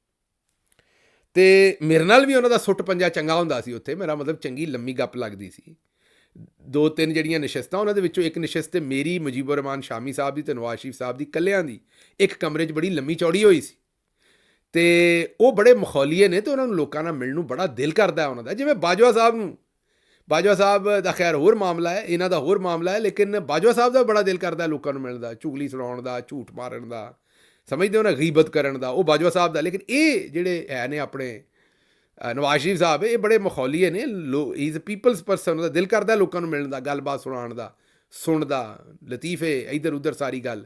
ਤੇ ਮੇਰੇ ਨਾਲ ਵੀ ਉਹਨਾਂ ਦਾ ਸੁੱਟ ਪੰਜਾ ਚੰਗਾ ਹੁੰਦਾ ਸੀ ਉੱਥੇ। ਮੇਰਾ ਮਤਲਬ ਚੰਗੀ ਲੰਮੀ ਗੱਪ ਲੱਗਦੀ ਸੀ। 2-3 ਜਿਹੜੀਆਂ ਨਸ਼ਸਤਾਂ, ਉਹਨਾਂ ਦੇ ਵਿੱਚੋਂ ਇੱਕ ਨਸ਼ਸਤ ਮੇਰੀ, ਮੁਜੀਬੁਰ ਰਹਿਮਾਨ ਸ਼ਾਮੀ ਸਾਹਿਬ ਦੀ ਤੇ ਨਵਾਜ਼ ਸ਼ਰੀਫ ਸਾਹਿਬ ਦੀ ਇਕੱਲਿਆਂ ਦੀ ਇੱਕ ਕਮਰੇ 'ਚ ਬੜੀ ਲੰਮੀ ਚੌੜੀ ਹੋਈ ਸੀ। ਤੇ ਉਹ ਬੜੇ ਮਖੌਲੀਏ ਨੇ ਤੇ ਉਹਨਾਂ ਨੂੰ ਲੋਕਾਂ ਨਾਲ ਮਿਲਣ ਨੂੰ ਬੜਾ ਦਿਲ ਕਰਦਾ ਉਹਨਾਂ ਦਾ। ਜਿਵੇਂ ਬਾਜਵਾ ਸਾਹਿਬ ਨੂੰ, ਬਾਜਵਾ ਸਾਹਿਬ ਦਾ ਖੈਰ ਹੋਰ ਮਾਮਲਾ ਹੈ, ਇਹਨਾਂ ਦਾ ਹੋਰ ਮਾਮਲਾ ਹੈ, ਲੇਕਿਨ ਬਾਜਵਾ ਸਾਹਿਬ ਦਾ ਬੜਾ ਦਿਲ ਕਰਦਾ ਲੋਕਾਂ ਨੂੰ ਮਿਲਣ ਦਾ, ਚੁਗਲੀ ਸੁਣਾਉਣ ਦਾ, ਝੂਠ ਮਾਰਨ ਦਾ, ਸਮਝਦੇ ਹੋ ਨਾ, ਗੀਬਤ ਕਰਨ ਦਾ, ਉਹ ਬਾਜਵਾ ਸਾਹਿਬ ਦਾ। ਲੇਕਿਨ ਇਹ ਜਿਹੜੇ ਹੈ ਨੇ ਆਪਣੇ ਨਵਾਜ਼ ਸ਼ਰੀਫ ਸਾਹਿਬ, ਇਹ ਬੜੇ ਮਖੌਲੀਏ ਨੇ। Is a people's person. ਉਹਦਾ ਦਿਲ ਕਰਦਾ ਲੋਕਾਂ ਨੂੰ ਮਿਲਣ ਦਾ, ਗੱਲਬਾਤ ਸੁਣਾਉਣ ਦਾ, ਸੁਣਦਾ, ਲਤੀਫੇ ਇੱਧਰ ਉੱਧਰ ਸਾਰੀ ਗੱਲ।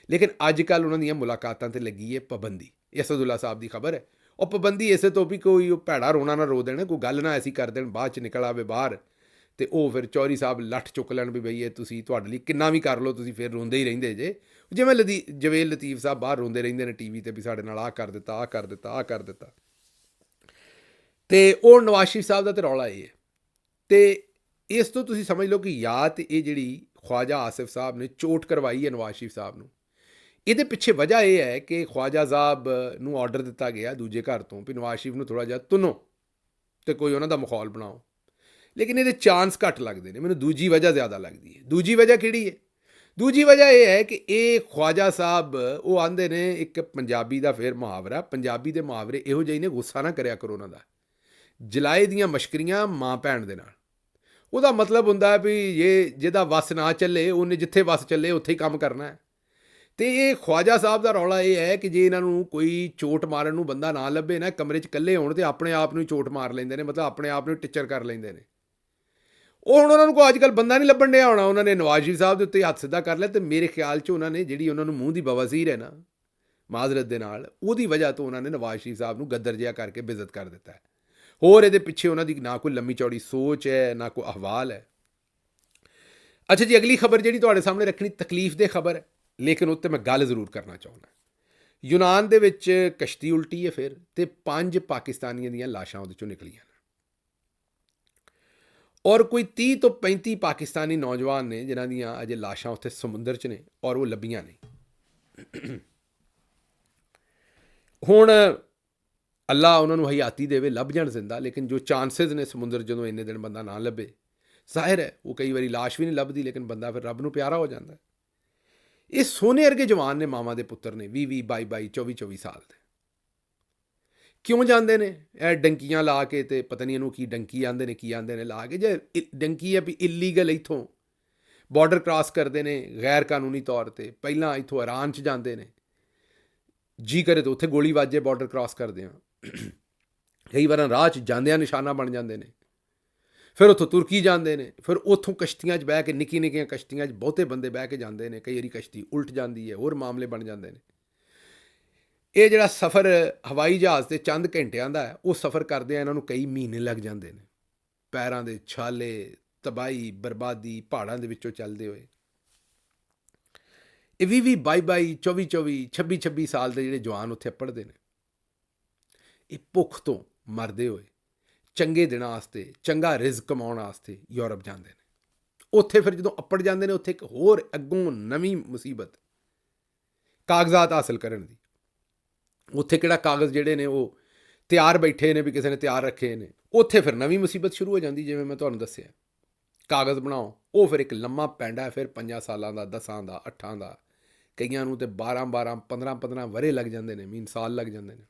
ਲੇਕਿਨ ਅੱਜ ਕੱਲ੍ਹ ਉਹਨਾਂ ਦੀਆਂ ਮੁਲਾਕਾਤਾਂ 'ਤੇ ਲੱਗੀ ਹੈ ਪਾਬੰਦੀ। ਅਸਦੁੱਲਾ ਸਾਹਿਬ ਦੀ ਖਬਰ ਹੈ। ਉਹ ਪਾਬੰਦੀ ਇਸੇ ਤੋਂ ਵੀ ਕੋਈ ਭੈੜਾ ਰੋਣਾ ਨਾ ਰੋ ਦੇਣ, ਕੋਈ ਗੱਲ ਨਾ ਐਸੀ ਕਰ ਦੇਣ, ਬਾਅਦ 'ਚ ਨਿਕਲ ਆਵੇ ਬਾਹਰ ਤੇ ਉਹ ਫਿਰ ਚੌਧਰੀ ਸਾਹਿਬ ਲੱਠ ਚੁੱਕ ਲੈਣ ਵੀ ਬਈ ਇਹ ਤੁਸੀਂ, ਤੁਹਾਡੇ ਲਈ ਕਿੰਨਾ ਵੀ ਕਰ ਲਓ, ਤੁਸੀਂ ਫਿਰ ਰੋਂਦੇ ਹੀ ਰਹਿੰਦੇ ਜੇ। ਜਿਵੇਂ ਜਵੇਲ ਲਤੀਫ ਸਾਹਿਬ ਬਾਹਰ ਰੋਂਦੇ ਰਹਿੰਦੇ ਨੇ TV 'ਤੇ ਵੀ ਸਾਡੇ ਨਾਲ ਆਹ ਕਰ ਦਿੱਤਾ, ਆਹ ਕਰ ਦਿੱਤਾ, ਆਹ ਕਰ ਦਿੱਤਾ। ਤੇ ਉਹ ਨਵਾਜ਼ ਸ਼ਰੀਫ ਸਾਹਿਬ ਦਾ ਤੇ ਰੌਲਾ ਇਹ ਹੈ। ਤੇ ਇਸ ਤੋਂ ਤੁਸੀਂ ਸਮਝ ਲਓ ਕਿ ਜਾਂ ਤੇ ਇਹ ਜਿਹੜੀ ਖਵਾਜਾ ਆਸਿਫ ਸਾਹਿਬ ਨੇ ਚੋਟ ਕਰਵਾਈ ਹੈ ਨਵਾਜ਼ ਸ਼ਰੀਫ ਸਾਹਿਬ ਨੂੰ, ਇਹਦੇ ਪਿੱਛੇ ਵਜ੍ਹਾ ਇਹ ਹੈ ਕਿ ਖਵਾਜਾ ਸਾਹਿਬ ਨੂੰ ਆਰਡਰ ਦਿੱਤਾ ਗਿਆ ਦੂਜੇ ਘਰ ਤੋਂ ਵੀ ਨਵਾਜ਼ ਸ਼ਰੀਫ ਨੂੰ ਥੋੜ੍ਹਾ ਜਿਹਾ ਤੁੰਨੋ ਤੇ ਕੋਈ ਉਹਨਾਂ ਦਾ ਮਾਹੌਲ ਬਣਾਓ। ਲੇਕਿਨ ਇਹਦੇ ਚਾਂਸ ਘੱਟ ਲੱਗਦੇ ਨੇ। ਮੈਨੂੰ ਦੂਜੀ ਵਜ੍ਹਾ ਜ਼ਿਆਦਾ ਲੱਗਦੀ ਹੈ। ਦੂਜੀ ਵਜ੍ਹਾ ਕਿਹੜੀ ਹੈ? ਦੂਜੀ ਵਜ੍ਹਾ ਇਹ ਹੈ ਕਿ ਇਹ ਖਵਾਜਾ ਸਾਹਿਬ, ਉਹ ਆਂਦੇ ਨੇ, ਇੱਕ ਪੰਜਾਬੀ ਦਾ ਫਿਰ ਮੁਹਾਵਰਾ, ਪੰਜਾਬੀ ਦੇ ਮੁਹਾਵਰੇ ਇਹੋ ਜਿਹੇ ਨੇ, ਗੁੱਸਾ ਨਾ ਕਰਿਆ ਕਰੋ ਉਹਨਾਂ ਦਾ। ਜਲਾਏ ਦੀਆਂ ਮਸ਼ਕਰੀਆਂ ਮਾਂ ਭੈਣ ਦੇ ਨਾਲ। ਉਹਦਾ ਮਤਲਬ ਹੁੰਦਾ ਵੀ ਇਹ ਜਿਹਦਾ ਵੱਸ ਨਾ ਚੱਲੇ, ਉਹਨੇ ਜਿੱਥੇ ਵੱਸ ਚੱਲੇ ਉੱਥੇ ਹੀ ਕੰਮ ਕਰਨਾ ਹੈ। ਤੇ ਇਹ ਖਵਾਜਾ ਸਾਹਿਬ ਦਾ ਰੌਲਾ ਇਹ ਹੈ ਕਿ ਜੇ ਇਹਨਾਂ ਨੂੰ ਕੋਈ ਚੋਟ ਮਾਰਨ ਨੂੰ ਬੰਦਾ ਨਾ ਲੱਭੇ ਨਾ, ਕਮਰੇ 'ਚ ਇਕੱਲੇ ਹੋਣ ਤੇ ਆਪਣੇ ਆਪ ਨੂੰ ਹੀ ਚੋਟ ਮਾਰ ਲੈਂਦੇ ਨੇ, ਮਤਲਬ ਆਪਣੇ ਆਪ ਨੂੰ ਟਿੱਚਰ ਕਰ ਲੈਂਦੇ ਨੇ। ਉਹ ਹੁਣ ਉਹਨਾਂ ਨੂੰ ਕੋਈ ਅੱਜ ਕੱਲ੍ਹ ਬੰਦਾ ਨਹੀਂ ਲੱਭਣ ਡਿਆ ਹੋਣਾ, ਉਹਨਾਂ ਨੇ ਨਵਾਜ਼ ਸ਼ਰੀਫ ਸਾਹਿਬ ਦੇ ਉੱਤੇ ਹੱਥ ਸਿੱਧਾ ਕਰ ਲਿਆ। ਤੇ ਮੇਰੇ ਖਿਆਲ 'ਚ ਉਹਨਾਂ ਨੇ ਜਿਹੜੀ ਉਹਨਾਂ ਨੂੰ ਮੂੰਹ ਦੀ ਬਵਾਸੀਰ ਹੈ ਨਾ ਮਾਜ਼ਰਤ ਦੇ ਨਾਲ, ਉਹਦੀ ਵਜ੍ਹਾ ਤੋਂ ਉਹਨਾਂ ਨੇ ਨਵਾਜ਼ ਸ਼ਰੀਫ ਸਾਹਿਬ ਨੂੰ ਗੱਦਰ ਜਿਹਾ ਕਰਕੇ ਬੇਇੱਜ਼ਤ ਕਰ ਦਿੱਤਾ ਹੈ। ਹੋਰ ਇਹਦੇ ਪਿੱਛੇ ਉਹਨਾਂ ਦੀ ਨਾ ਕੋਈ ਲੰਮੀ ਚੌੜੀ ਸੋਚ ਹੈ, ਨਾ ਕੋਈ ਅਹਵਾਲ ਹੈ। ਅੱਛਾ ਜੀ, ਅਗਲੀ ਖਬਰ ਜਿਹੜੀ ਤੁਹਾਡੇ ਸਾਹਮਣੇ ਰੱਖਣੀ ਤਕਲੀਫ ਦੇ ਖਬਰ ਹੈ, ਲੇਕਿਨ ਉੱਤੇ ਮੈਂ ਗੱਲ ਜ਼ਰੂਰ ਕਰਨਾ ਚਾਹੁੰਦਾ। ਯੂਨਾਨ ਦੇ ਵਿੱਚ ਕਸ਼ਤੀ ਉਲਟੀ ਹੈ ਫਿਰ, ਤੇ 5 ਪਾਕਿਸਤਾਨੀਆਂ ਦੀਆਂ ਲਾਸ਼ਾਂ ਉਹਦੇ 'ਚੋਂ ਨਿਕਲੀਆਂ ਨੇ, ਔਰ ਕੋਈ 30 ਤੋਂ 35 ਪਾਕਿਸਤਾਨੀ ਨੌਜਵਾਨ ਨੇ ਜਿਨ੍ਹਾਂ ਦੀਆਂ ਅਜੇ ਲਾਸ਼ਾਂ ਉੱਥੇ ਸਮੁੰਦਰ 'ਚ ਨੇ ਔਰ ਉਹ ਲੱਭੀਆਂ ਨਹੀਂ। ਹੁਣ ਅੱਲਾ ਉਹਨਾਂ ਨੂੰ ਹਯਾਤੀ ਦੇਵੇ, ਲੱਭ ਜਾਣ ਜ਼ਿੰਦਾ, ਲੇਕਿਨ ਜੋ ਚਾਂਸਿਸ ਨੇ ਸਮੁੰਦਰ ਜਦੋਂ ਇੰਨੇ ਦਿਨ ਬੰਦਾ ਨਾ ਲੱਭੇ, ਜ਼ਾਹਿਰ ਹੈ ਉਹ ਕਈ ਵਾਰੀ ਲਾਸ਼ ਵੀ ਨਹੀਂ ਲੱਭਦੀ, ਲੇਕਿਨ ਬੰਦਾ ਫਿਰ ਰੱਬ ਨੂੰ ਪਿਆਰਾ ਹੋ ਜਾਂਦਾ। ਇਹ ਸੋਨੇ ਵਰਗੇ ਜਵਾਨ ਨੇ, ਮਾਵਾਂ ਦੇ ਪੁੱਤਰ ਨੇ, 20-20, 22-22, 24-24 ਸਾਲ ਦੇ। ਕਿਉਂ ਜਾਂਦੇ ਨੇ ਇਹ ਡੰਕੀਆਂ ਲਾ ਕੇ? ਤੇ ਪਤਾ ਨਹੀਂ ਇਹਨੂੰ ਕੀ ਡੰਕੀ ਆਉਂਦੇ ਨੇ, ਕੀ ਆਉਂਦੇ ਨੇ ਲਾ ਕੇ। ਜੇ ਡੰਕੀ ਹੈ ਵੀ ਇਲੀਗਲ ਇੱਥੋਂ ਬਾਰਡਰ ਕ੍ਰਾਸ ਕਰਦੇ ਨੇ ਗੈਰ ਕਾਨੂੰਨੀ ਤੌਰ 'ਤੇ, ਪਹਿਲਾਂ ਇੱਥੋਂ ਇਰਾਨ 'ਚ ਜਾਂਦੇ ਨੇ, ਜੀ ਕਰੇ ਤਾਂ ਉੱਥੇ ਗੋਲੀ ਵਾਜੇ ਬਾਰਡਰ ਕ੍ਰਾਸ ਕਰਦੇ ਆ, ਕਈ ਵਾਰ ਰਾਹ 'ਚ ਜਾਂਦਿਆਂ ਨਿਸ਼ਾਨਾ ਬਣ ਜਾਂਦੇ ਨੇ, ਫਿਰ ਉੱਥੋਂ ਤੁਰਕੀ ਜਾਂਦੇ ਨੇ, ਫਿਰ ਉੱਥੋਂ ਕਸ਼ਤੀਆਂ 'ਚ ਬਹਿ ਕੇ, ਨਿੱਕੀਆਂ ਨਿੱਕੀਆਂ ਕਸ਼ਤੀਆਂ 'ਚ ਬਹੁਤੇ ਬੰਦੇ ਬਹਿ ਕੇ ਜਾਂਦੇ ਨੇ, ਕਈ ਵਾਰੀ ਕਸ਼ਤੀ ਉਲਟ ਜਾਂਦੀ ਹੈ, ਹੋਰ ਮਾਮਲੇ ਬਣ ਜਾਂਦੇ ਨੇ। ਇਹ ਜਿਹੜਾ ਸਫ਼ਰ ਹਵਾਈ ਜਹਾਜ਼ 'ਤੇ ਚੰਦ ਘੰਟਿਆਂ ਦਾ ਹੈ, ਉਹ ਸਫ਼ਰ ਕਰਦਿਆਂ ਇਹਨਾਂ ਨੂੰ ਕਈ ਮਹੀਨੇ ਲੱਗ ਜਾਂਦੇ ਨੇ, ਪੈਰਾਂ ਦੇ ਛਾਲੇ, ਤਬਾਹੀ, ਬਰਬਾਦੀ, ਪਹਾੜਾਂ ਦੇ ਵਿੱਚੋਂ ਚੱਲਦੇ ਹੋਏ। ਇਹ 20-20, 22-22, 24-24, 26-26 ਸਾਲ ਦੇ ਜਿਹੜੇ ਜਵਾਨ ਉੱਥੇ ਪੜ੍ਹਦੇ ਨੇ, ਇਹ ਭੁੱਖ ਤੋਂ ਮਰਦੇ ਹੋਏ ਚੰਗੇ ਦਿਨਾਂ ਵਾਸਤੇ, ਚੰਗਾ ਰਿਜ਼ਕ ਕਮਾਉਣ ਵਾਸਤੇ ਯੂਰਪ ਜਾਂਦੇ ਨੇ। ਉੱਥੇ ਫਿਰ ਜਦੋਂ ਅੱਪੜ ਜਾਂਦੇ ਨੇ, ਉੱਥੇ ਇੱਕ ਹੋਰ ਅੱਗੋਂ ਨਵੀਂ ਮੁਸੀਬਤ, ਕਾਗਜ਼ਾਤ ਹਾਸਲ ਕਰਨ ਦੀ। ਉੱਥੇ ਕਿਹੜਾ ਕਾਗਜ਼ ਜਿਹੜੇ ਨੇ ਉਹ ਤਿਆਰ ਬੈਠੇ ਨੇ ਵੀ ਕਿਸੇ ਨੇ ਤਿਆਰ ਰੱਖੇ ਨੇ, ਉੱਥੇ ਫਿਰ ਨਵੀਂ ਮੁਸੀਬਤ ਸ਼ੁਰੂ ਹੋ ਜਾਂਦੀ। ਜਿਵੇਂ ਮੈਂ ਤੁਹਾਨੂੰ ਦੱਸਿਆ, ਕਾਗਜ਼ ਬਣਾਓ, ਉਹ ਫਿਰ ਇੱਕ ਲੰਮਾ ਪੈਂਡਾ, ਫਿਰ 5 ਸਾਲਾਂ ਦਾ, 10 ਦਾ, 8 ਦਾ, ਕਈਆਂ ਨੂੰ ਤੇ 12-12, 15-15 ਵਰ੍ਹੇ ਲੱਗ ਜਾਂਦੇ ਨੇ, ਮਹੀਨ ਸਾਲ ਲੱਗ ਜਾਂਦੇ ਨੇ।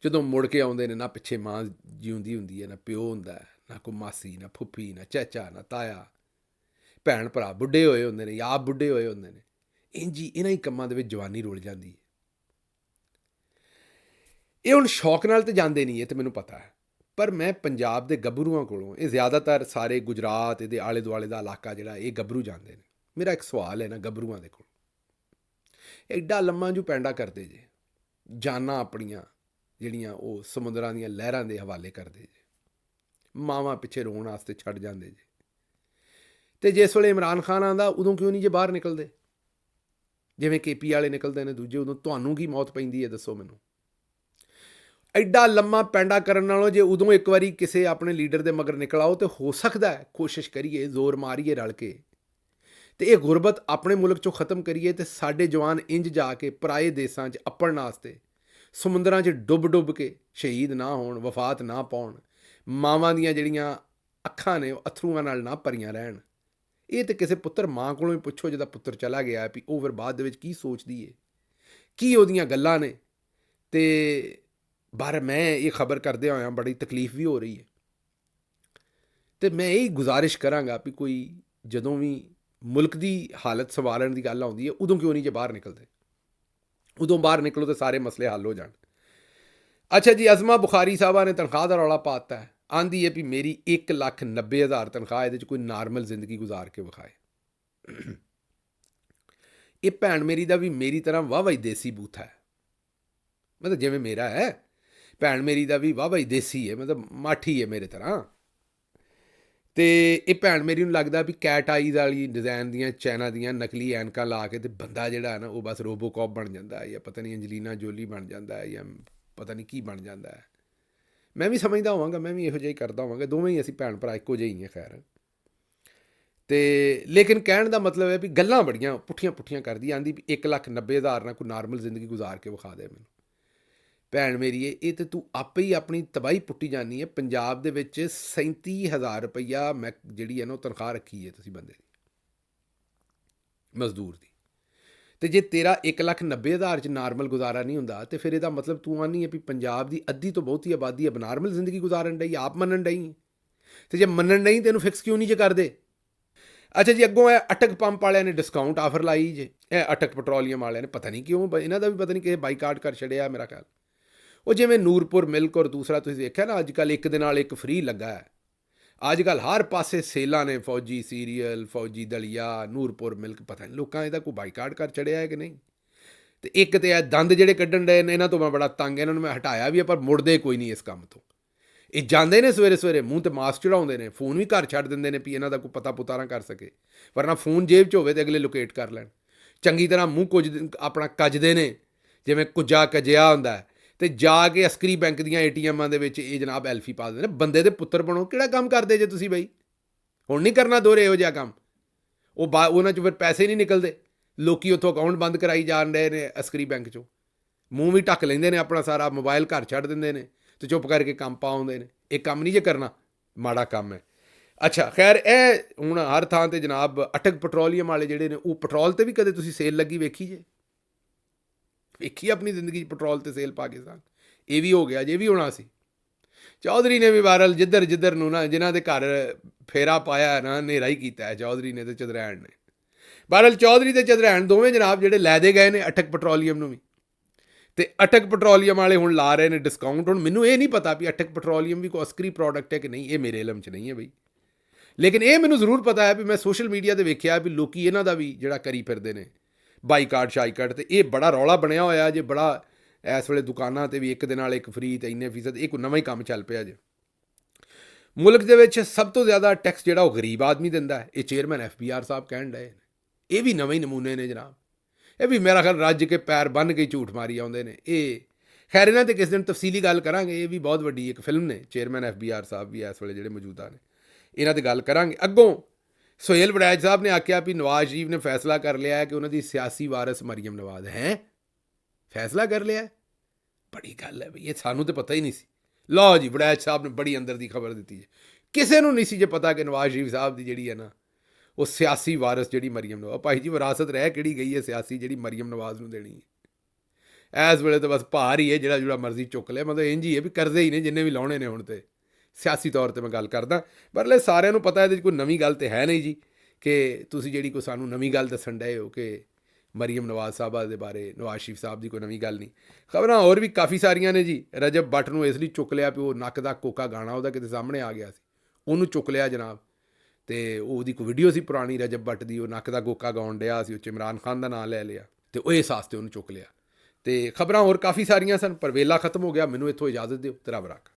ਜਦੋਂ ਮੁੜ ਕੇ ਆਉਂਦੇ ਨੇ, ਨਾ ਪਿੱਛੇ ਮਾਂ ਜਿਉਂਦੀ ਹੁੰਦੀ ਹੈ, ਨਾ ਪਿਓ ਹੁੰਦਾ ਹੈ, ਨਾ ਕੋਈ ਮਾਸੀ, ਨਾ ਫੁੱਫੀ, ਨਾ ਚਾਚਾ, ਨਾ ਤਾਇਆ, ਭੈਣ ਭਰਾ ਬੁੱਢੇ ਹੋਏ ਹੁੰਦੇ ਨੇ, ਆਪ ਬੁੱਢੇ ਹੋਏ ਹੁੰਦੇ ਨੇ। ਇੰਝ ਹੀ ਇਹਨਾਂ ਹੀ ਕੰਮਾਂ ਦੇ ਵਿੱਚ ਜਵਾਨੀ ਰੁਲ ਜਾਂਦੀ ਹੈ। ਇਹ ਹੁਣ ਸ਼ੌਕ ਨਾਲ ਤੇ ਜਾਂਦੇ ਨਹੀਂ, ਇਹ ਤੇ ਮੈਨੂੰ ਪਤਾ ਹੈ, ਪਰ ਮੈਂ ਪੰਜਾਬ ਦੇ ਗੱਭਰੂਆਂ ਕੋਲੋਂ, ਇਹ ਜ਼ਿਆਦਾਤਰ ਸਾਰੇ ਗੁਜਰਾਤ, ਇਹਦੇ ਆਲੇ ਦੁਆਲੇ ਦਾ ਇਲਾਕਾ ਜਿਹੜਾ, ਇਹ ਗੱਭਰੂ ਜਾਂਦੇ ਨੇ। ਮੇਰਾ ਇੱਕ ਸਵਾਲ ਹੈ ਨਾ ਗੱਭਰੂਆਂ ਦੇ ਕੋਲ, ਐਡਾ ਲੰਮਾ ਜੋ ਪੈਂਡਾ ਕਰਦੇ ਜੇ, ਜਾਨਾਂ ਆਪਣੀਆਂ ਜਿਹੜੀਆਂ ਉਹ ਸਮੁੰਦਰਾਂ ਦੀਆਂ ਲਹਿਰਾਂ ਦੇ ਹਵਾਲੇ ਕਰਦੇ ਜੇ, ਮਾਵਾਂ ਪਿੱਛੇ ਰੋਣ ਵਾਸਤੇ ਛੱਡ ਜਾਂਦੇ ਜੇ, ਤੇ ਜਿਸ ਵੇਲੇ ਇਮਰਾਨ ਖਾਨ ਆਉਂਦਾ, ਉਦੋਂ ਕਿਉਂ ਨਹੀਂ ਜੇ ਬਾਹਰ ਨਿਕਲਦੇ? ਜਿਵੇਂ KP ਵਾਲੇ ਨਿਕਲਦੇ ਨੇ ਦੂਜੇ, ਉਦੋਂ ਤੁਹਾਨੂੰ ਕੀ ਮੌਤ ਪੈਂਦੀ ਹੈ ਦੱਸੋ ਮੈਨੂੰ? ਐਡਾ ਲੰਮਾ ਪੈਂਡਾ ਕਰਨ ਨਾਲੋਂ ਜੇ ਉਦੋਂ ਇੱਕ ਵਾਰੀ ਕਿਸੇ ਆਪਣੇ ਲੀਡਰ ਦੇ ਮਗਰ ਨਿਕਲ ਆਓ, ਤੇ ਹੋ ਸਕਦਾ ਹੈ ਕੋਸ਼ਿਸ਼ ਕਰੀਏ, ਜ਼ੋਰ ਮਾਰੀਏ ਰਲ ਕੇ, ਤੇ ਇਹ ਗੁਰਬਤ ਆਪਣੇ ਮੁਲਕ 'ਚੋਂ ਖ਼ਤਮ ਕਰੀਏ, ਤੇ ਸਾਡੇ ਜਵਾਨ ਇੰਜ ਜਾ ਕੇ ਪਰਾਏ ਦੇਸਾਂ 'ਚ ਅੱਪੜਨ ਵਾਸਤੇ ਸਮੁੰਦਰਾਂ 'ਚ ਡੁੱਬ ਡੁੱਬ ਕੇ ਸ਼ਹੀਦ ਨਾ ਹੋਣ, ਵਫਾਤ ਨਾ ਪਾਉਣ, ਮਾਵਾਂ ਦੀਆਂ ਜਿਹੜੀਆਂ ਅੱਖਾਂ ਨੇ ਉਹ ਅਥਰੂਆਂ ਨਾਲ ਨਾ ਭਰੀਆਂ ਰਹਿਣ। ਇਹ ਤੇ ਕਿਸੇ ਪੁੱਤਰ ਮਾਂ ਕੋਲੋਂ ਹੀ ਪੁੱਛੋ ਜਿਹਦਾ ਪੁੱਤਰ ਚਲਾ ਗਿਆ, ਵੀ ਉਹ ਫਿਰ ਬਾਅਦ ਦੇ ਵਿੱਚ ਕੀ ਸੋਚਦੀ ਹੈ, ਕੀ ਉਹਦੀਆਂ ਗੱਲਾਂ ਨੇ। ਤੇ ਪਰ ਮੈਂ ਇਹ ਖਬਰ ਕਰਦੇ ਹੋਇਆ ਬੜੀ ਤਕਲੀਫ ਵੀ ਹੋ ਰਹੀ ਹੈ, ਤੇ ਮੈਂ ਇਹ ਗੁਜ਼ਾਰਿਸ਼ ਕਰਾਂਗਾ ਵੀ ਕੋਈ ਜਦੋਂ ਵੀ ਮੁਲਕ ਦੀ ਹਾਲਤ ਸੰਵਾਰਨ ਦੀ ਗੱਲ ਆਉਂਦੀ ਹੈ, ਉਦੋਂ ਕਿਉਂ ਨਹੀਂ ਜੇ ਬਾਹਰ ਨਿਕਲਦੇ? ਉਦੋਂ ਬਾਹਰ ਨਿਕਲੋ ਤੇ ਸਾਰੇ ਮਸਲੇ ਹੱਲ ਹੋ ਜਾਣ। ਅੱਛਾ ਜੀ, ਅਜ਼ਮਾ ਬੁਖਾਰੀ ਸਾਹਿਬਾ ਨੇ ਤਨਖਾਹ ਦਾ ਰੌਲਾ ਪਾ ਦਿੱਤਾ ਹੈ। ਆਂਦੀ ਹੈ ਵੀ ਮੇਰੀ 1,90,000 ਤਨਖਾਹ, ਇਹਦੇ 'ਚ ਕੋਈ ਨਾਰਮਲ ਜ਼ਿੰਦਗੀ ਗੁਜ਼ਾਰ ਕੇ ਵਿਖਾਏ। ਇਹ ਭੈਣ ਮੇਰੀ ਦਾ ਵੀ ਮੇਰੀ ਤਰ੍ਹਾਂ ਵਾਹ ਹੀ ਦੇਸੀ ਬੂਥਾ ਹੈ, ਮਤਲਬ ਜਿਵੇਂ ਮੇਰਾ ਹੈ, ਭੈਣ ਮੇਰੀ ਦਾ ਵੀ ਵਾਹ ਹੀ ਦੇਸੀ ਹੈ, ਮਤਲਬ ਮਾਠੀ ਹੈ ਮੇਰੇ ਤਰ੍ਹਾਂ। ਤੇ ਇਹ ਭੈਣ ਮੇਰੀ ਨੂੰ ਲੱਗਦਾ ਵੀ ਕੈਟ ਆਈਜ਼ ਵਾਲੀ ਡਿਜ਼ਾਈਨ ਦੀਆਂ ਚਾਈਨਾ ਦੀਆਂ ਨਕਲੀ ਐਨਕਾਂ ਲਾ ਕੇ ਤੇ ਬੰਦਾ ਜਿਹੜਾ ਹੈ ਨਾ ਉਹ ਬਸ ਰੋਬੋਕੌਪ ਬਣ ਜਾਂਦਾ ਹੈ, ਜਾਂ ਪਤਾ ਨਹੀਂ ਅੰਜਲੀਨਾ ਜੋਲੀ ਬਣ ਜਾਂਦਾ ਹੈ, ਜਾਂ ਪਤਾ ਨਹੀਂ ਕੀ ਬਣ ਜਾਂਦਾ ਹੈ। ਮੈਂ ਵੀ ਸਮਝਦਾ ਹੋਵਾਂਗਾ, ਮੈਂ ਵੀ ਇਹੋ ਜਿਹਾ ਹੀ ਕਰਦਾ ਹੋਵਾਂਗਾ, ਦੋਵੇਂ ਹੀ ਅਸੀਂ ਭੈਣ ਭਰਾ ਇੱਕੋ ਜਿਹੇ ਹੀ ਹਾਂ ਖੈਰ। ਤੇ ਲੇਕਿਨ ਕਹਿਣ ਦਾ ਮਤਲਬ ਹੈ ਵੀ ਗੱਲਾਂ ਬੜੀਆਂ ਪੁੱਠੀਆਂ ਪੁੱਠੀਆਂ ਕਰਦੀ, ਆਂਦੀ ਵੀ 1,90,000 ਨਾਲ ਕੋਈ ਨਾਰਮਲ ਜ਼ਿੰਦਗੀ ਗੁਜ਼ਾਰ ਕੇ ਵਿਖਾ ਦੇ ਮੈਨੂੰ। ਭੈਣ ਮੇਰੀ ਇਹ ਤੇ ਤੂੰ ਆਪੇ ਹੀ ਆਪਣੀ ਤਬਾਹੀ ਪੁੱਟੀ ਜਾਂਦੀ ਹੈ। ਪੰਜਾਬ ਦੇ ਵਿੱਚ 37,000 ਰੁਪਈਆ ਮੈਂ ਜਿਹੜੀ ਹੈ ਨਾ ਉਹ ਤਨਖਾਹ ਰੱਖੀ ਹੈ ਤੁਸੀਂ ਬੰਦੇ ਦੀ, ਮਜ਼ਦੂਰ ਦੀ। ਤੇ ਜੇ ਤੇਰਾ 1,90,000 'ਚ ਨਾਰਮਲ ਗੁਜ਼ਾਰਾ ਨਹੀਂ ਹੁੰਦਾ, ਤੇ ਫਿਰ ਇਹਦਾ ਮਤਲਬ ਤੂੰ ਆਨੀ ਹੈ ਵੀ ਪੰਜਾਬ ਦੀ ਅੱਧੀ ਤੋਂ ਬਹੁਤੀ ਆਬਾਦੀ ਹੈ ਨਾਰਮਲ ਜ਼ਿੰਦਗੀ ਗੁਜ਼ਾਰਨ ਡਈ, ਆਪ ਮੰਨਣ ਡਈ। ਤੇ ਜੇ ਮੰਨਣ ਨਹੀਂ ਤੈਨੂੰ ਫਿਕਸ ਕਿਉਂ ਨਹੀਂ ਜੇ ਕਰਦੇ? ਅੱਛਾ ਜੀ, ਅੱਗੋਂ ਇਹ ਅਟਕ ਪੰਪ ਵਾਲਿਆਂ ਨੇ ਡਿਸਕਾਊਂਟ ਆਫਰ ਲਾਈ ਜੇ। ਇਹ ਅਟਕ ਪੈਟਰੋਲੀਅਮ ਵਾਲਿਆਂ ਨੇ ਪਤਾ ਨਹੀਂ ਕਿਉਂ ਇਹਨਾਂ ਦਾ ਵੀ ਪਤਾ ਨਹੀਂ ਕਿ ਬਾਈਕਾਟ ਕਰ ਛੜਿਆ ਮੇਰਾ ਖਿਆਲ। ਉਹ ਜਿਵੇਂ ਨੂਰਪੁਰ ਮਿਲਕ ਔਰ ਦੂਸਰਾ ਤੁਸੀਂ ਦੇਖਿਆ ਨਾ ਅੱਜ ਕੱਲ੍ਹ ਇੱਕ ਦੇ ਨਾਲ ਇੱਕ ਫ੍ਰੀ ਲੱਗਾ ਹੈ। ਅੱਜ ਕੱਲ੍ਹ ਹਰ ਪਾਸੇ ਸੇਲਾਂ ਨੇ, ਫੌਜੀ ਸੀਰੀਅਲ, ਫੌਜੀ ਦਲੀਆ, ਨੂਰਪੁਰ ਮਿਲਕ, ਪਤਾ ਨਹੀਂ ਲੋਕਾਂ ਇਹਦਾ ਕੋਈ ਬਾਈਕਾਟ ਕਰ ਚੜਿਆ ਹੈ ਕਿ ਨਹੀਂ। ਅਤੇ ਇੱਕ ਤਾਂ ਇਹ ਦੰਦ ਜਿਹੜੇ ਕੱਢਣ ਡਏ ਨੇ ਇਹਨਾਂ ਤੋਂ ਮੈਂ ਬੜਾ ਤੰਗ, ਇਹਨਾਂ ਨੂੰ ਮੈਂ ਹਟਾਇਆ ਵੀ ਹੈ ਪਰ ਮੁੜਦੇ ਕੋਈ ਨਹੀਂ ਇਸ ਕੰਮ ਤੋਂ। ਇਹ ਜਾਂਦੇ ਨੇ ਸਵੇਰੇ ਸਵੇਰੇ ਮੂੰਹ 'ਤੇ ਮਾਸਕ ਚੜਾਉਂਦੇ ਨੇ, ਫੋਨ ਵੀ ਘਰ ਛੱਡ ਦਿੰਦੇ ਨੇ ਵੀ ਇਹਨਾਂ ਦਾ ਕੋਈ ਪਤਾ ਪੁਤਾ ਨਾ ਕਰ ਸਕੇ, ਵਰਨਾ ਫੋਨ ਜੇਬ 'ਚ ਹੋਵੇ ਤਾਂ ਅਗਲੇ ਲੋਕੇਟ ਕਰ ਲੈਣ। ਚੰਗੀ ਤਰ੍ਹਾਂ ਮੂੰਹ ਕੁਝ ਆਪਣਾ ਕੱਜਦੇ ਨੇ ਜਿਵੇਂ ਕੁੱਜਾ ਕੱਜਿਆ ਹੁੰਦਾ, ਅਤੇ ਜਾ ਕੇ ਅਸਕਰੀ ਬੈਂਕ ਦੀਆਂ ATMਾਂ ਦੇ ਵਿੱਚ ਇਹ ਜਨਾਬ ਐਲਫੀ ਪਾ ਦਿੰਦੇ ਨੇ। ਬੰਦੇ ਦੇ ਪੁੱਤਰ ਬਣੋ, ਕਿਹੜਾ ਕੰਮ ਕਰਦੇ ਜੇ ਤੁਸੀਂ ਬਈ? ਹੁਣ ਨਹੀਂ ਕਰਨਾ ਦੋਹਰੇ ਇਹੋ ਜਿਹਾ ਕੰਮ। ਉਹਨਾਂ 'ਚ ਫਿਰ ਪੈਸੇ ਨਹੀਂ ਨਿਕਲਦੇ, ਲੋਕੀ ਉੱਥੋਂ ਅਕਾਊਂਟ ਬੰਦ ਕਰਾਈ ਜਾਣ ਰਹੇ ਨੇ ਅਸਕਰੀ ਬੈਂਕ 'ਚੋਂ, ਮੂੰਹ ਵੀ ਢੱਕ ਲੈਂਦੇ ਨੇ ਆਪਣਾ ਸਾਰਾ, ਮੋਬਾਈਲ ਘਰ ਛੱਡ ਦਿੰਦੇ ਨੇ ਅਤੇ ਚੁੱਪ ਕਰਕੇ ਕੰਮ ਪਾ ਆਉਂਦੇ ਨੇ। ਇਹ ਕੰਮ ਨਹੀਂ ਜੇ ਕਰਨਾ, ਮਾੜਾ ਕੰਮ ਹੈ। ਅੱਛਾ ਖੈਰ, ਇਹ ਹੁਣ ਹਰ ਥਾਂ 'ਤੇ ਜਨਾਬ ਅਟਕ ਪੈਟਰੋਲੀਅਮ ਵਾਲੇ ਜਿਹੜੇ ਨੇ ਉਹ ਪੈਟਰੋਲ 'ਤੇ ਵੀ ਕਦੇ ਤੁਸੀਂ ਸੇਲ ਲੱਗੀ ਵੇਖੀ ਜੇ? ਵੇਖੀ ਆਪਣੀ ਜ਼ਿੰਦਗੀ 'ਚ ਪੈਟਰੋਲ 'ਤੇ ਸੇਲ ਪਾਕਿਸਤਾਨ? ਇਹ ਵੀ ਹੋ ਗਿਆ ਜੇ, ਇਹ ਵੀ ਹੋਣਾ ਸੀ। ਚੌਧਰੀ ਨੇ ਵੀ ਬਹਰਹਾਲ ਜਿੱਧਰ ਨੂੰ ਨਾ ਜਿਨ੍ਹਾਂ ਦੇ ਘਰ ਫੇਰਾ ਪਾਇਆ ਨਾ, ਹਨੇਰਾ ਹੀ ਕੀਤਾ ਹੈ ਚੌਧਰੀ ਨੇ ਅਤੇ ਚੰਦਰੈਣ ਨੇ। ਬਹਰਹਾਲ ਚੌਧਰੀ ਅਤੇ ਚੰਦਰੈਣ ਦੋਵੇਂ ਜਨਾਬ ਜਿਹੜੇ ਲੈ ਦੇ ਗਏ ਨੇ ਅਟਕ ਪੈਟਰੋਲੀਅਮ ਨੂੰ ਵੀ, ਅਤੇ ਅਟਕ ਪੈਟਰੋਲੀਅਮ ਵਾਲੇ ਹੁਣ ਲਾ ਰਹੇ ਨੇ ਡਿਸਕਾਊਂਟ। ਹੁਣ ਮੈਨੂੰ ਇਹ ਨਹੀਂ ਪਤਾ ਵੀ ਅਟਕ ਪੈਟਰੋਲੀਅਮ ਵੀ ਕੋਈ ਅਸਕਰੀ ਪ੍ਰੋਡਕਟ ਹੈ ਕਿ ਨਹੀਂ, ਇਹ ਮੇਰੇ ਇਲਮ 'ਚ ਨਹੀਂ ਹੈ ਬਈ। ਲੇਕਿਨ ਇਹ ਮੈਨੂੰ ਜ਼ਰੂਰ ਪਤਾ ਹੈ ਵੀ ਮੈਂ ਸੋਸ਼ਲ ਮੀਡੀਆ 'ਤੇ ਵੇਖਿਆ ਵੀ ਲੋਕ ਇਹਨਾਂ ਦਾ ਵੀ ਜਿਹੜਾ ਕਰੀ ਫਿਰਦੇ ਨੇ ਬਾਈਕਾਟ ਸ਼ਾਈਕਾਟ, ਅਤੇ ਇਹ ਬੜਾ ਰੌਲਾ ਬਣਿਆ ਹੋਇਆ ਜੇ ਬੜਾ। ਇਸ ਵੇਲੇ ਦੁਕਾਨਾਂ 'ਤੇ ਵੀ ਇੱਕ ਦੇ ਨਾਲ ਇੱਕ ਫ੍ਰੀ ਅਤੇ ਇੰਨੇ ਫੀਸਦ, ਇਹ ਕੋਈ ਨਵਾਂ ਹੀ ਕੰਮ ਚੱਲ ਪਿਆ ਜੇ। ਮੁਲਕ ਦੇ ਵਿੱਚ ਸਭ ਤੋਂ ਜ਼ਿਆਦਾ ਟੈਕਸ ਜਿਹੜਾ ਉਹ ਗਰੀਬ ਆਦਮੀ ਦਿੰਦਾ ਹੈ, ਇਹ ਚੇਅਰਮੈਨ FBR ਸਾਹਿਬ ਕਹਿਣ ਡਏ ਨੇ। ਇਹ ਵੀ ਨਵੇਂ ਹੀ ਨਮੂਨੇ ਨੇ ਜਨਾਬ, ਇਹ ਵੀ ਮੇਰਾ ਖਿਆਲ ਰੱਜ ਕੇ ਪੈਰ ਬੰਨ੍ਹ ਕੇ ਝੂਠ ਮਾਰੀ ਆਉਂਦੇ ਨੇ ਇਹ। ਖੈਰ ਇਹਨਾਂ 'ਤੇ ਕਿਸੇ ਦਿਨ ਤਫਸੀਲੀ ਗੱਲ ਕਰਾਂਗੇ, ਇਹ ਵੀ ਬਹੁਤ ਵੱਡੀ ਇੱਕ ਫਿਲਮ ਨੇ, ਚੇਅਰਮੈਨ FBR ਸਾਹਿਬ ਵੀ ਇਸ ਵੇਲੇ ਜਿਹੜੇ ਮੌਜੂਦਾ ਨੇ, ਇਹਨਾਂ 'ਤੇ ਗੱਲ ਕਰਾਂਗੇ। ਅੱਗੋਂ ਸੁਹੇਲ ਵੜੈਚ ਸਾਹਿਬ ਨੇ ਆਖਿਆ ਵੀ ਨਵਾਜ਼ ਸ਼ਰੀਫ ਨੇ ਫੈਸਲਾ ਕਰ ਲਿਆ ਹੈ ਕਿ ਉਹਨਾਂ ਦੀ ਸਿਆਸੀ ਵਾਰਸ ਮਰੀਮ ਨਵਾਜ਼ ਹੈ। ਫੈਸਲਾ ਕਰ ਲਿਆ, ਬੜੀ ਗੱਲ ਹੈ ਬਈ, ਇਹ ਸਾਨੂੰ ਤਾਂ ਪਤਾ ਹੀ ਨਹੀਂ ਸੀ। ਲਓ ਜੀ, ਵੜੈਚ ਸਾਹਿਬ ਨੇ ਬੜੀ ਅੰਦਰ ਦੀ ਖਬਰ ਦਿੱਤੀ ਹੈ। ਕਿਸੇ ਨੂੰ ਨਹੀਂ ਸੀ ਜੇ ਪਤਾ ਕਿ ਨਵਾਜ਼ ਸ਼ਰੀਫ ਸਾਹਿਬ ਦੀ ਜਿਹੜੀ ਹੈ ਨਾ ਉਹ ਸਿਆਸੀ ਵਾਰਸ ਜਿਹੜੀ ਮਰੀਮ ਨਵਾਜ਼, ਭਾਈ ਜੀ ਵਿਰਾਸਤ ਰਹਿ ਕਿਹੜੀ ਗਈ ਹੈ ਸਿਆਸੀ ਜਿਹੜੀ ਮਰੀਮ ਨਵਾਜ਼ ਨੂੰ ਦੇਣੀ ਹੈ। ਇਸ ਵੇਲੇ ਤਾਂ ਬਸ ਭਾਰ ਹੀ ਹੈ, ਜਿਹੜਾ ਮਰਜ਼ੀ ਚੁੱਕ ਲਿਆ, ਮਤਲਬ ਇੰਝ ਹੀ ਹੈ ਵੀ ਕਰਜ਼ੇ ਹੀ ਨੇ ਜਿੰਨੇ ਵੀ ਲਾਉਣੇ ਨੇ ਹੁਣ ਤੇ ਸਿਆਸੀ ਤੌਰ 'ਤੇ ਮੈਂ ਗੱਲ ਕਰਦਾ। ਪਰ ਸਾਰਿਆਂ ਨੂੰ ਪਤਾ ਇਹਦੇ 'ਚ ਕੋਈ ਨਵੀਂ ਗੱਲ ਤਾਂ ਹੈ ਨਹੀਂ ਜੀ, ਕਿ ਤੁਸੀਂ ਜਿਹੜੀ ਕੋਈ ਸਾਨੂੰ ਨਵੀਂ ਗੱਲ ਦੱਸਣ ਡਏ ਹੋ ਕਿ ਮਰੀਮ ਨਵਾਜ਼ ਸਾਹਿਬਾ ਦੇ ਬਾਰੇ, ਨਵਾਜ਼ ਸ਼ਰੀਫ ਸਾਹਿਬ ਦੀ ਕੋਈ ਨਵੀਂ ਗੱਲ ਨਹੀਂ। ਖਬਰਾਂ ਹੋਰ ਵੀ ਕਾਫੀ ਸਾਰੀਆਂ ਨੇ ਜੀ। ਰਜਬ ਬੱਟ ਨੂੰ ਇਸ ਲਈ ਚੁੱਕ ਲਿਆ ਵੀ ਉਹ ਨੱਕ ਦਾ ਕੋਕਾ ਗਾਣਾ ਉਹਦਾ ਕਿਤੇ ਸਾਹਮਣੇ ਆ ਗਿਆ ਸੀ, ਉਹਨੂੰ ਚੁੱਕ ਲਿਆ ਜਨਾਬ। ਅਤੇ ਉਹਦੀ ਕੋਈ ਵੀਡੀਓ ਸੀ ਪੁਰਾਣੀ ਰਜਬ ਬੱਟ ਦੀ, ਉਹ ਨੱਕ ਦਾ ਗੋਕਾ ਗਾਉਣ ਡਿਆ ਸੀ, ਉਹ 'ਚ ਇਮਰਾਨ ਖਾਨ ਦਾ ਨਾਂ ਲੈ ਲਿਆ ਅਤੇ ਉਹ ਇਸ ਵਾਸਤੇ ਉਹਨੂੰ ਚੁੱਕ ਲਿਆ। ਅਤੇ ਖਬਰਾਂ ਹੋਰ ਕਾਫੀ ਸਾਰੀਆਂ ਸਨ, ਪਰ ਵੇਲਾ ਖਤਮ ਹੋ ਗਿਆ। ਮੈਨੂੰ ਇੱਥੋਂ ਇਜਾਜ਼ਤ ਦਿਓ, ਤੇਰਾ ਬਰਾਕ।